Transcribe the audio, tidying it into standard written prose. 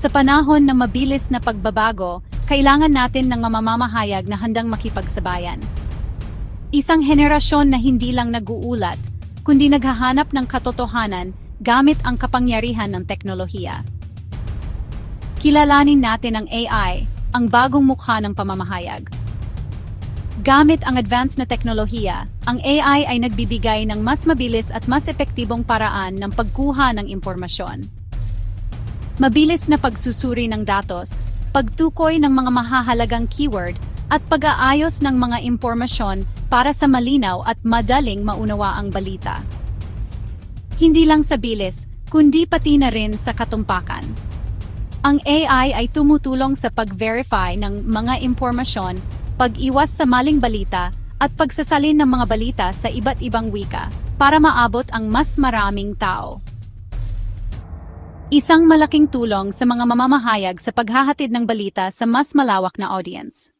Sa panahon ng mabilis na pagbabago, kailangan natin ng mamamahayag na handang makipagsabayan. Isang henerasyon na hindi lang nag-uulat, kundi naghahanap ng katotohanan gamit ang kapangyarihan ng teknolohiya. Kilalanin natin ang AI, ang bagong mukha ng pamamahayag. Gamit ang advanced na teknolohiya, ang AI ay nagbibigay ng mas mabilis at mas epektibong paraan ng pagkuha ng impormasyon. Mabilis na pagsusuri ng datos, pagtukoy ng mga mahahalagang keyword, at pag-aayos ng mga impormasyon para sa malinaw at madaling maunawaang balita. Hindi lang sa bilis, kundi pati na rin sa katumpakan. Ang AI ay tumutulong sa pag-verify ng mga impormasyon, pag-iwas sa maling balita, at pagsasalin ng mga balita sa iba't ibang wika para maabot ang mas maraming tao. Isang malaking tulong sa mga mamamahayag sa paghahatid ng balita sa mas malawak na audience.